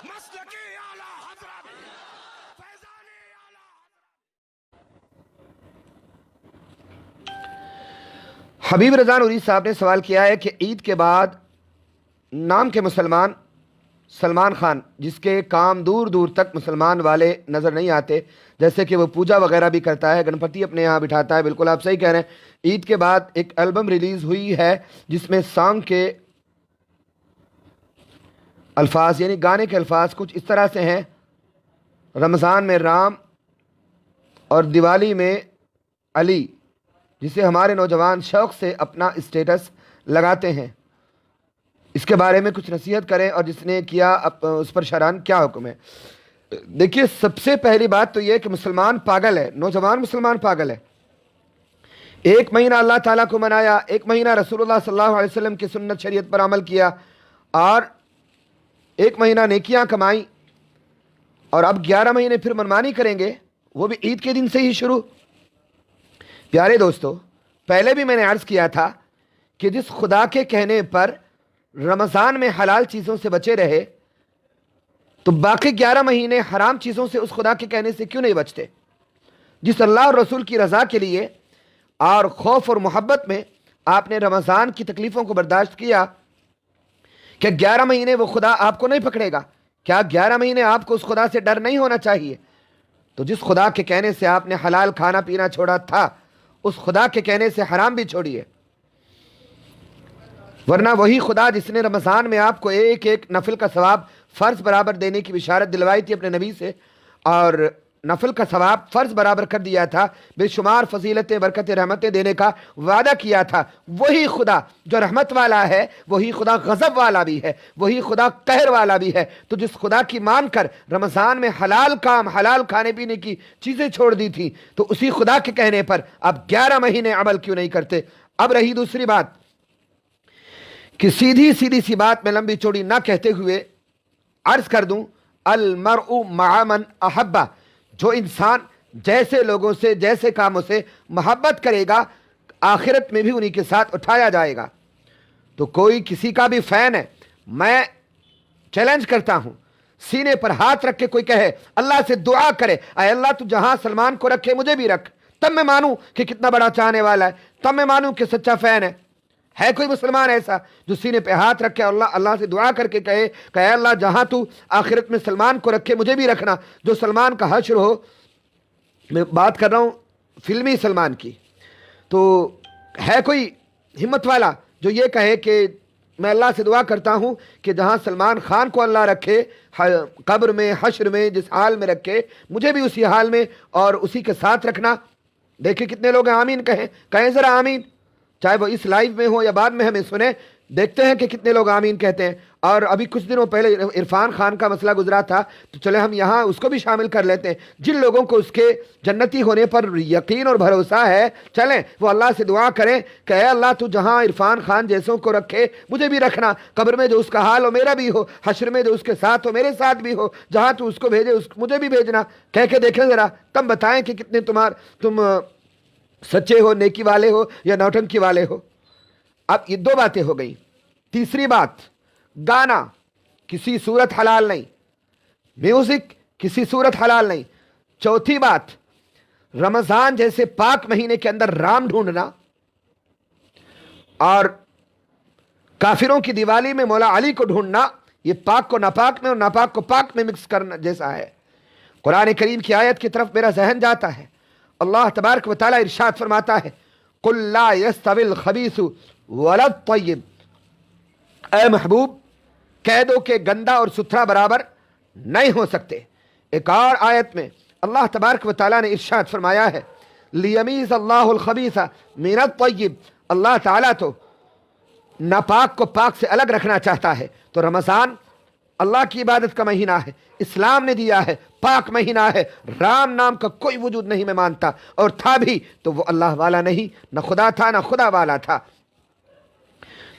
مسلکی اعلیٰ حضرت فیضانی اعلیٰ حضرت۔ حبیب رضا نوری صاحب نے سوال کیا ہے کہ عید کے بعد نام کے مسلمان سلمان خان جس کے کام دور دور تک مسلمان والے نظر نہیں آتے، جیسے کہ وہ پوجا وغیرہ بھی کرتا ہے، گنپتی اپنے یہاں بٹھاتا ہے، بالکل آپ صحیح کہہ رہے ہیں۔ عید کے بعد ایک البم ریلیز ہوئی ہے جس میں سانگ کے الفاظ یعنی گانے کے الفاظ کچھ اس طرح سے ہیں: رمضان میں رام اور دیوالی میں علی، جسے ہمارے نوجوان شوق سے اپنا اسٹیٹس لگاتے ہیں۔ اس کے بارے میں کچھ نصیحت کریں، اور جس نے کیا اس پر شرعاً کیا حکم ہے؟ دیکھیے، سب سے پہلی بات تو یہ کہ مسلمان پاگل ہے، نوجوان مسلمان پاگل ہے۔ ایک مہینہ اللہ تعالیٰ کو منایا، ایک مہینہ رسول اللہ صلی اللہ علیہ وسلم کی سنت شریعت پر عمل کیا، اور ایک مہینہ نیکیاں کمائیں، اور اب 11 مہینے پھر منمانی کریں گے، وہ بھی عید کے دن سے ہی شروع۔ پیارے دوستو، پہلے بھی میں نے عرض کیا تھا کہ جس خدا کے کہنے پر رمضان میں حلال چیزوں سے بچے رہے، تو باقی 11 مہینے حرام چیزوں سے اس خدا کے کہنے سے کیوں نہیں بچتے؟ جس اللہ اور رسول کی رضا کے لیے اور خوف اور محبت میں آپ نے رمضان کی تکلیفوں کو برداشت کیا، کہ 11 مہینے وہ خدا آپ کو نہیں پکڑے گا؟ کیا 11 مہینے آپ کو اس خدا سے ڈر نہیں ہونا چاہیے؟ تو جس خدا کے کہنے سے آپ نے حلال کھانا پینا چھوڑا تھا، اس خدا کے کہنے سے حرام بھی چھوڑیے، ورنہ وہی خدا جس نے رمضان میں آپ کو ایک ایک نفل کا ثواب فرض برابر دینے کی بشارت دلوائی تھی اپنے نبی سے، اور نفل کا ثواب فرض برابر کر دیا تھا، بے شمار فضیلتیں برکتیں رحمتیں دینے کا وعدہ کیا تھا، وہی خدا جو رحمت والا ہے، وہی خدا غضب والا بھی ہے، وہی خدا قہر والا بھی ہے۔ تو جس خدا کی مان کر رمضان میں حلال کام، حلال کھانے پینے کی چیزیں چھوڑ دی تھی، تو اسی خدا کے کہنے پر اب 11 مہینے عمل کیوں نہیں کرتے؟ اب رہی دوسری بات کہ سیدھی سی بات میں لمبی چوڑی نہ کہتے ہوئے عرض کر دوں، المرء مع من احبہ، جو انسان جیسے لوگوں سے جیسے کاموں سے محبت کرے گا، آخرت میں بھی انہی کے ساتھ اٹھایا جائے گا۔ تو کوئی کسی کا بھی فین ہے، میں چیلنج کرتا ہوں، سینے پر ہاتھ رکھ کے کوئی کہے، اللہ سے دعا کرے، اے اللہ تو جہاں سلمان کو رکھے مجھے بھی رکھ، تب میں مانوں کہ کتنا بڑا چاہنے والا ہے، تب میں مانوں کہ سچا فین ہے۔ ہے کوئی مسلمان ایسا جو سینے پہ ہاتھ رکھے اللہ سے دعا کر کے کہے کہ اے اللہ جہاں تو آخرت میں سلمان کو رکھے مجھے بھی رکھنا؟ جو سلمان کا حشر ہو، میں بات کر رہا ہوں فلمی سلمان کی، تو ہے کوئی ہمت والا جو یہ کہے کہ میں اللہ سے دعا کرتا ہوں کہ جہاں سلمان خان کو اللہ رکھے، قبر میں حشر میں جس حال میں رکھے، مجھے بھی اسی حال میں اور اسی کے ساتھ رکھنا؟ دیکھیں کتنے لوگ آمین کہیں ذرا آمین، چاہے وہ اس لائیو میں ہو یا بعد میں ہمیں سنیں، دیکھتے ہیں کہ کتنے لوگ آمین کہتے ہیں۔ اور ابھی کچھ دنوں پہلے عرفان خان کا مسئلہ گزرا تھا، تو چلے ہم یہاں اس کو بھی شامل کر لیتے ہیں۔ جن لوگوں کو اس کے جنتی ہونے پر یقین اور بھروسہ ہے، چلیں وہ اللہ سے دعا کریں کہ اے اللہ تو جہاں عرفان خان جیسوں کو رکھے مجھے بھی رکھنا، قبر میں جو اس کا حال ہو میرا بھی ہو، حشر میں جو اس کے ساتھ ہو میرے ساتھ بھی ہو، جہاں تو اس کو بھیجے مجھے بھی بھیجنا، کہہ کے دیکھیں ذرا، تم بتائیں کہ کتنے تم سچے ہو، نیکی والے ہو یا نوٹنکی والے ہو۔ اب یہ دو باتیں ہو گئیں۔ تیسری بات، گانا کسی صورت حلال نہیں، میوزک کسی صورت حلال نہیں۔ چوتھی بات، رمضان جیسے پاک مہینے کے اندر رام ڈھونڈنا اور کافروں کی دیوالی میں مولا علی کو ڈھونڈنا، یہ پاک کو ناپاک میں اور ناپاک کو پاک میں مکس کرنا جیسا ہے۔ قرآن کریم کی آیت کی طرف میرا ذہن جاتا ہے، اللہ تبارک و تعالیٰ ارشاد فرماتا ہے، قُلْ لَا يَسْتَوِي الْخَبِيثُ وَلَا الطَّيِّبُ، اے محبوب کہہ دو کہ گندا اور ستھرا برابر نہیں ہو سکتے۔ ایک اور آیت میں اللہ تبارک و تعالیٰ نے ارشاد فرمایا ہے، لِيَمِيزَ اللَّهُ الْخَبِيثَ مِنَ الطَّيِّبِ، اللہ تعالیٰ تو ناپاک کو پاک سے الگ رکھنا چاہتا ہے۔ تو رمضان اللہ کی عبادت کا مہینہ ہے، اسلام نے دیا ہے، پاک مہینہ ہے، رام نام کا کوئی وجود نہیں میں مانتا، اور تھا بھی تو وہ اللہ والا نہیں، نہ خدا تھا نہ خدا والا تھا۔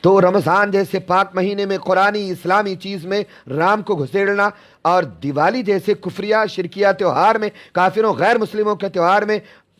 تو رمضان جیسے پاک مہینے میں قرآنی اسلامی چیز میں رام کو گھسیڑنا، اور دیوالی جیسے کفریہ شرکیہ تہوار میں، کافروں غیر مسلموں کے تہوار میں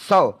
100,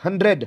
100।